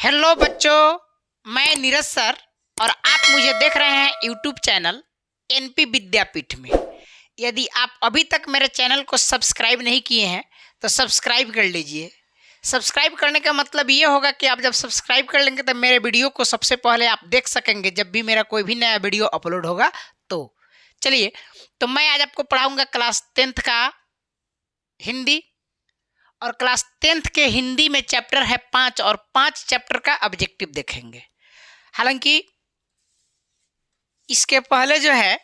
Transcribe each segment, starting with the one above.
Hello बच्चों, मैं Neeraj sir और आप मुझे देख रहे हैं यूट्यूब चैनल एनपी विद्यापीठ में। यदि आप अभी तक मेरे चैनल को सब्सक्राइब नहीं किए हैं तो सब्सक्राइब कर लीजिए। सब्सक्राइब करने का मतलब ये होगा कि आप जब सब्सक्राइब कर लेंगे तो मेरे वीडियो को सबसे पहले आप देख सकेंगे जब भी मेरा कोई भी नया वीडियो अपलोड होगा। तो चलिए, तो मैं आज आपको पढ़ाऊँगा क्लास 10th का हिंदी, और क्लास 10th के हिंदी में चैप्टर है 5 और 5 चैप्टर का ऑब्जेक्टिव देखेंगे। हालांकि इसके पहले जो है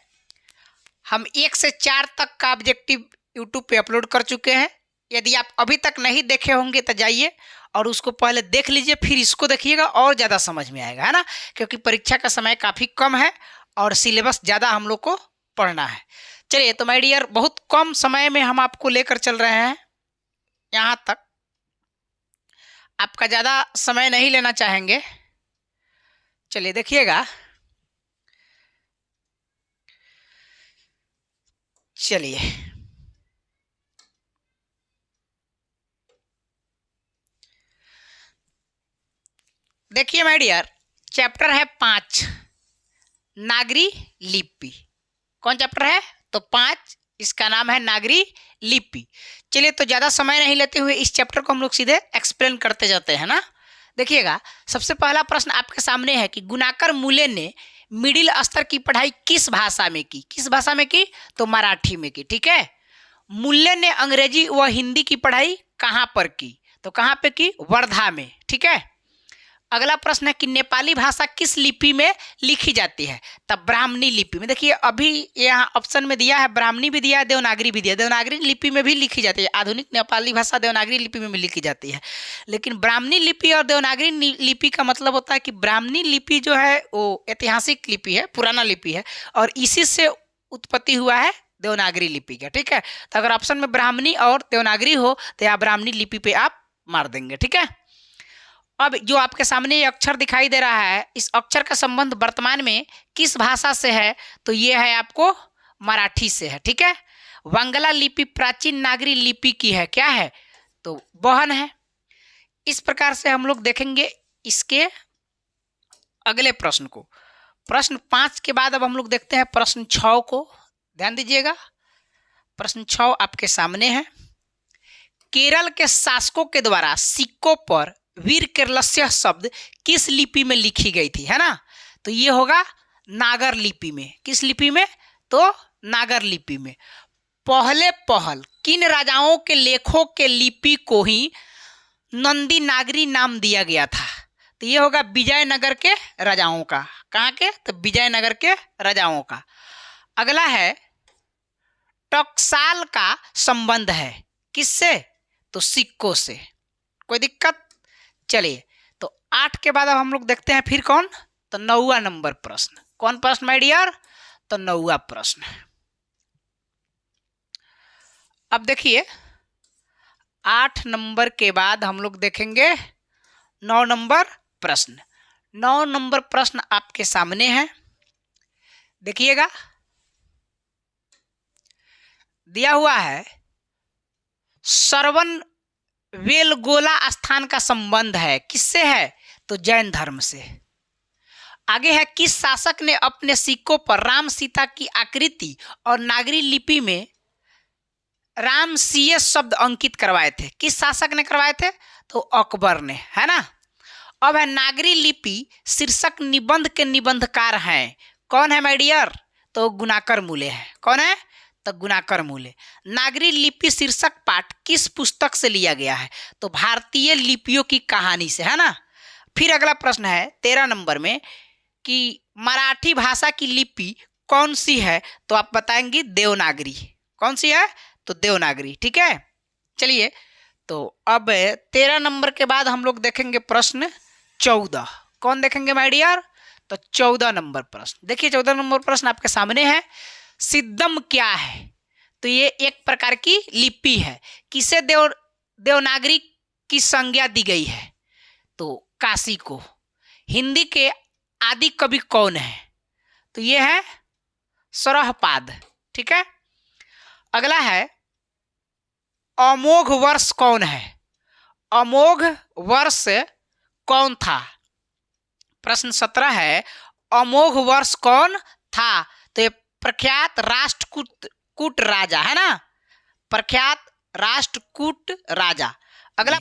हम 1 से 4 तक का ऑब्जेक्टिव यूट्यूब पे अपलोड कर चुके हैं। यदि आप अभी तक नहीं देखे होंगे तो जाइए और उसको पहले देख लीजिए, फिर इसको देखिएगा और ज़्यादा समझ में आएगा, है ना। क्योंकि परीक्षा का समय काफ़ी कम है और सिलेबस ज़्यादा हम लोग को पढ़ना है। चलिए, तो माय डियर, बहुत कम समय में हम आपको लेकर चल रहे हैं यहाँ तक। आपका ज़्यादा समय नहीं लेना चाहेंगे। चलिए देखिएगा। चलिए, देखिए माय डियर, चैप्टर है 5, नागरी लिपि। कौन चैप्टर है? तो 5, इसका नाम है नागरी लिपि। चलिए, तो ज़्यादा समय नहीं लेते हुए इस चैप्टर को हम लोग सीधे एक्सप्लेन करते जाते हैं ना। देखिएगा, सबसे पहला प्रश्न आपके सामने है कि गुणाकर मूले ने मिडिल स्तर की पढ़ाई किस भाषा में की? किस भाषा में की? तो मराठी में की। ठीक है। मूल्य ने अंग्रेजी व हिंदी की पढ़ाई कहाँ पर की? तो कहाँ पे की? वर्धा में। ठीक है। अगला प्रश्न है कि नेपाली भाषा किस लिपि में लिखी जाती है? तब ब्राह्मणी लिपि में। देखिए, अभी यहाँ ऑप्शन में दिया है, ब्राह्मणी भी दिया है, देवनागरी भी दिया है। देवनागरी लिपि में भी लिखी जाती है। आधुनिक नेपाली भाषा देवनागरी लिपि में भी लिखी जाती है। लेकिन ब्राह्मणी लिपि और देवनागरी लिपि का मतलब होता है कि ब्राह्मणी लिपि जो है वो ऐतिहासिक लिपि है, पुराना लिपि है, और इसी से उत्पत्ति हुआ है देवनागरी लिपि का। ठीक है। तो अगर ऑप्शन में ब्राह्मणी और देवनागरी हो तो यहाँ ब्राह्मणी लिपि पे आप मार देंगे। ठीक है। अब जो आपके सामने ये अक्षर दिखाई दे रहा है, इस अक्षर का संबंध वर्तमान में किस भाषा से है? तो ये है आपको मराठी से है। ठीक है। वांगला लिपि प्राचीन नागरी लिपि की है। क्या है? तो बहन है। इस प्रकार से हम लोग देखेंगे इसके अगले प्रश्न को। प्रश्न 5 के बाद अब हम लोग देखते हैं प्रश्न 6 को। ध्यान दीजिएगा, प्रश्न 6 आपके सामने है। केरल के शासकों के द्वारा सिक्कों पर वीर केरलस्य शब्द किस लिपि में लिखी गई थी? है ना। तो ये होगा नागर लिपि में। किस लिपि में? तो नागर लिपि में। पहले पहल किन राजाओं के लेखों के लिपि को ही नंदी नागरी नाम दिया गया था? तो ये होगा विजयनगर के राजाओं का। कहाँ के? तो विजयनगर के राजाओं का। अगला है टकसाल का संबंध है किससे? तो सिक्कों से। कोई दिक्कत? चलिए, तो 8 के बाद अब हम लोग देखते हैं फिर कौन? तो 9वां नंबर प्रश्न। कौन प्रश्न माय डियर? तो 9वां प्रश्न। अब देखिए, 8 नंबर के बाद हम लोग देखेंगे 9 नंबर प्रश्न। 9 नंबर प्रश्न आपके सामने है, देखिएगा। दिया हुआ है श्रवण बेलगोला स्थान का संबंध है किससे है? तो जैन धर्म से। आगे है किस शासक ने अपने सिक्कों पर राम सीता की आकृति और नागरी लिपि में राम सीए शब्द अंकित करवाए थे? किस शासक ने करवाए थे? तो अकबर ने, है ना। अब है नागरी लिपि शीर्षक निबंध के निबंधकार हैं। कौन है माय डियर? तो गुणाकर मूले है। कौन है? तो गुणाकर मूले। नागरी लिपि शीर्षक पाठ किस पुस्तक से लिया गया है? तो भारतीय लिपियों की कहानी से, है ना। फिर अगला प्रश्न है 13 नंबर में कि मराठी भाषा की लिपि कौन सी है? तो आप बताएंगे देवनागरी। कौन सी है? तो देवनागरी। ठीक है। चलिए, तो अब 13 नंबर के बाद हम लोग देखेंगे प्रश्न 14। कौन देखेंगे माय डियर? तो 14 नंबर प्रश्न। देखिए, 14 नंबर प्रश्न आपके सामने है। सिद्धम क्या है? तो ये एक प्रकार की लिपि है। किसे देवनागरी की संज्ञा दी गई है? तो काशी को। हिंदी के आदि कवि कौन है? तो ये है सरहपाद। ठीक है। अगला है अमोघ वर्ष कौन है? अमोघ वर्ष कौन था? प्रश्न 17 है अमोघ वर्ष कौन था? तो ये प्रख्यात राष्ट्रकूट राजा है ना, प्रख्यात राष्ट्रकूट राजा। अगला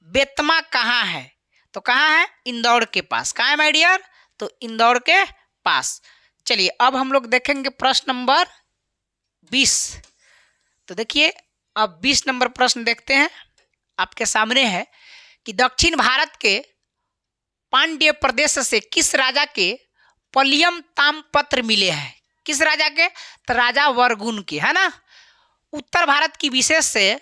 बेतमा कहाँ है? तो कहाँ है? इंदौर के पास। कहाँ है माय डियर? तो इंदौर के पास। चलिए अब हम लोग देखेंगे प्रश्न नंबर 20। तो देखिए अब 20 नंबर प्रश्न देखते हैं, आपके सामने है कि दक्षिण भारत के पांड्य प्रदेश से किस राजा के पलियम ताम्रपत्र मिले हैं? किस राजा के? तो राजा वर्गुन के, है ना। उत्तर भारत की विशेष से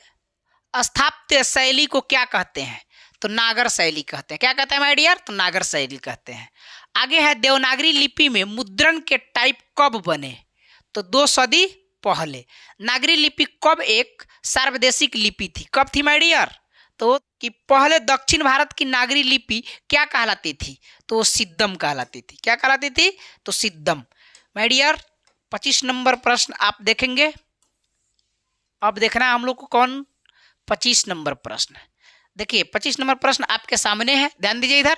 स्थापत्य शैली को क्या कहते हैं? तो नागर शैली कहते हैं। क्या कहते हैं माय डियर? तो नागर शैली कहते हैं। आगे है देवनागरी लिपि में मुद्रण के टाइप कब बने? तो 2 सदी पहले। नागरी लिपि कब एक सार्वदेशिक लिपि थी? कब थी माय डियर? तो कि पहले दक्षिण भारत की नागरी लिपि क्या कहलाती थी? तो सिद्धम कहलाती थी। क्या कहलाती थी? तो सिद्धम। माय डियर 25 नंबर प्रश्न आप देखेंगे। अब देखना है हम लोग को कौन 25 नंबर प्रश्न। देखिए 25 नंबर प्रश्न आपके सामने है, ध्यान दीजिए इधर।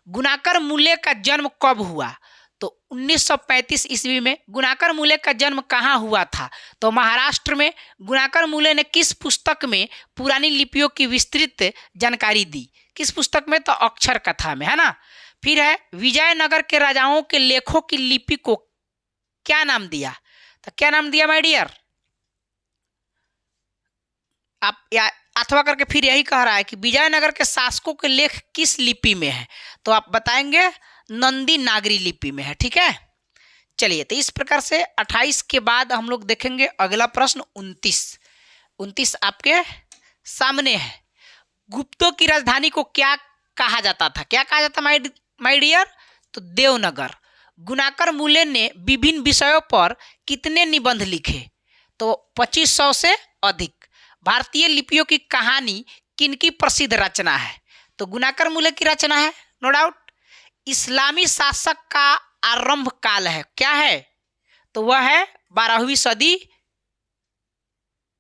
गुणाकर मूल्य का जन्म कब हुआ? तो 1935 ईस्वी में। गुणाकर मूल्य का जन्म कहाँ हुआ था? तो महाराष्ट्र में। गुणाकर मूल्य ने किस पुस्तक में पुरानी लिपियों की विस्तृत जानकारी दी? किस पुस्तक में? तो अक्षर कथा में, है ना। फिर है विजयनगर के राजाओं के लेखों की लिपि को क्या नाम दिया? तो क्या नाम दिया माय डियर? आप अथवा करके फिर यही कह रहा है कि विजयनगर के शासकों के लेख किस लिपि में है? तो आप बताएंगे नंदी नागरी लिपि में है। ठीक है, चलिए तो इस प्रकार से 28 के बाद हम लोग देखेंगे अगला प्रश्न 29 आपके सामने है। गुप्तों की राजधानी को क्या कहा जाता था? क्या कहा जाता माय डियर? तो देवनगर। गुणाकर मूल्य ने विभिन्न विषयों पर कितने निबंध लिखे? तो 2500 से अधिक। भारतीय लिपियों की कहानी किनकी प्रसिद्ध रचना है? तो गुणाकर मूल्य की रचना है, नो डाउट। इस्लामी शासक का आरंभ काल है, क्या है? तो वह है 12वीं सदी,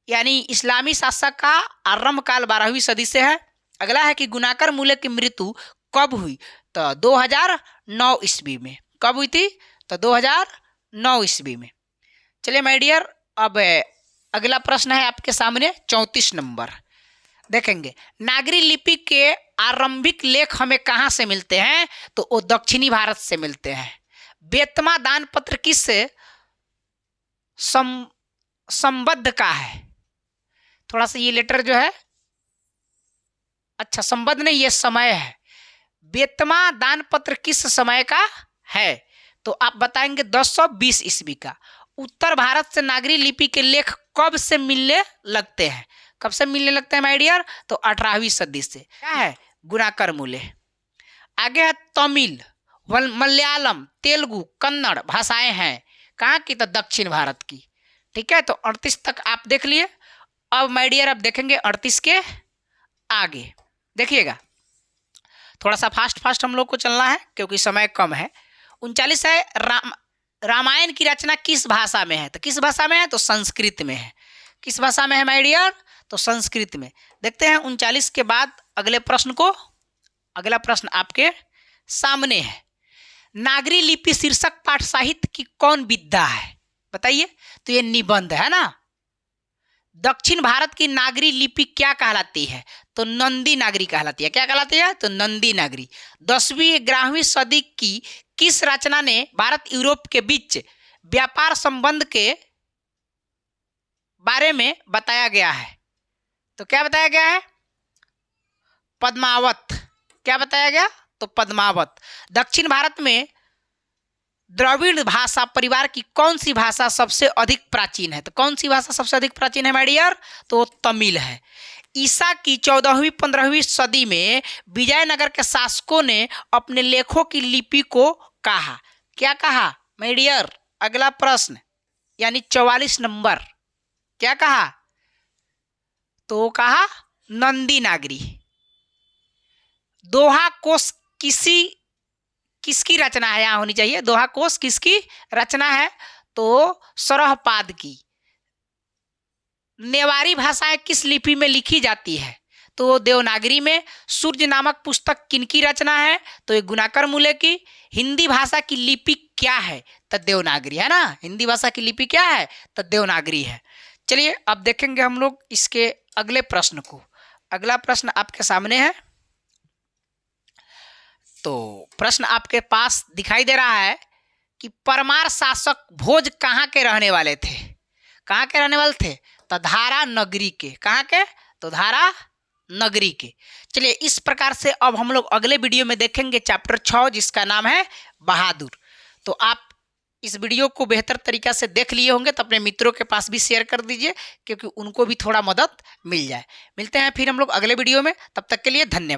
यानी इस्लामी शासक का आरंभ काल 12वीं सदी से है। अगला है कि गुणाकर मूल्य की मृत्यु कब हुई? तो 2009 ईस्वी में। कब हुई थी? तो 2009 ईस्वी में। चलिए माय डियर अब अगला प्रश्न है आपके सामने 34 नंबर देखेंगे। नागरी लिपि के आरंभिक लेख हमें कहाँ से मिलते हैं? तो वो दक्षिणी भारत से मिलते हैं। बेतमा दान पत्र किससे संबद्ध का है? थोड़ा सा ये लेटर जो है, अच्छा संबद्ध नहीं, ये समय है। बेतमा दान पत्र किस समय का है? तो आप बताएंगे 1020 ईस्वी का। उत्तर भारत से नागरी लिपि के लेख कब से मिलने लगते हैं? कब से मिलने लगते हैं माय डियर? तो 18वीं सदी से। क्या है? गुणाकर मूल्य। आगे है तमिल, मलयालम, तेलुगु, कन्नड़ भाषाएं हैं। कहाँ की? तो दक्षिण भारत की। ठीक है, तो 38 तक आप देख लिए। अब माय डियर अब देखेंगे 38 के आगे। देखिएगा थोड़ा सा फास्ट हम लोग को चलना है क्योंकि समय कम है। 39 है रामायण की रचना किस भाषा में है? तो किस भाषा में है? तो संस्कृत में है। किस भाषा में है माय डियर? तो संस्कृत में। देखते हैं 39 के बाद अगले प्रश्न को। अगला प्रश्न आपके सामने है। नागरी लिपि शीर्षक पाठ साहित्य की कौन विधा है? बताइए। तो ये निबंध है ना। दक्षिण भारत की नागरी लिपि क्या कहलाती है? तो नंदी नागरी कहलाती है। क्या कहलाती है? तो नंदी नागरी। 10वीं 11वीं सदी की किस रचना ने भारत यूरोप के बीच व्यापार संबंध के बारे में बताया गया है? तो क्या बताया गया है? पद्मावत। क्या बताया गया? तो पद्मावत। दक्षिण भारत में द्रविड़ भाषा परिवार की कौन सी भाषा सबसे अधिक प्राचीन है? तो कौन सी भाषा सबसे अधिक प्राचीन है माय डियर? तो तमिल है। ईसा की 14वीं 15वीं सदी में विजयनगर के शासकों ने अपने लेखों की लिपि को कहा। क्या कहा माय डियर? अगला प्रश्न यानी 44 नंबर। क्या कहा? तो कहा नंदी नागरी। दोहा कोश किसकी रचना है? यहाँ होनी चाहिए। दोहा कोश किसकी रचना है? तो सरहपाद की। नेवारी भाषाएं किस लिपि में लिखी जाती है? तो देवनागरी में सूर्य नामक पुस्तक किनकी रचना है? तो ये गुणाकर मूल्य की। हिंदी भाषा की लिपि क्या है? तो देवनागरी है ना। हिंदी भाषा की लिपि क्या है? तो देवनागरी है। चलिए अब देखेंगे हम लोग इसके अगले प्रश्न को। अगला प्रश्न आपके सामने है। तो प्रश्न आपके पास दिखाई दे रहा है कि परमार शासक भोज कहाँ के रहने वाले थे? कहाँ के रहने वाले थे? तो धारा नगरी के। कहाँ के? तो धारा नगरी के। चलिए इस प्रकार से अब हम लोग अगले वीडियो में देखेंगे चैप्टर 6 जिसका नाम है बहादुर। तो आप इस वीडियो को बेहतर तरीका से देख लिए होंगे तो अपने मित्रों के पास भी शेयर कर दीजिए क्योंकि उनको भी थोड़ा मदद मिल जाए। मिलते हैं फिर हम लोग अगले वीडियो में, तब तक के लिए धन्यवाद।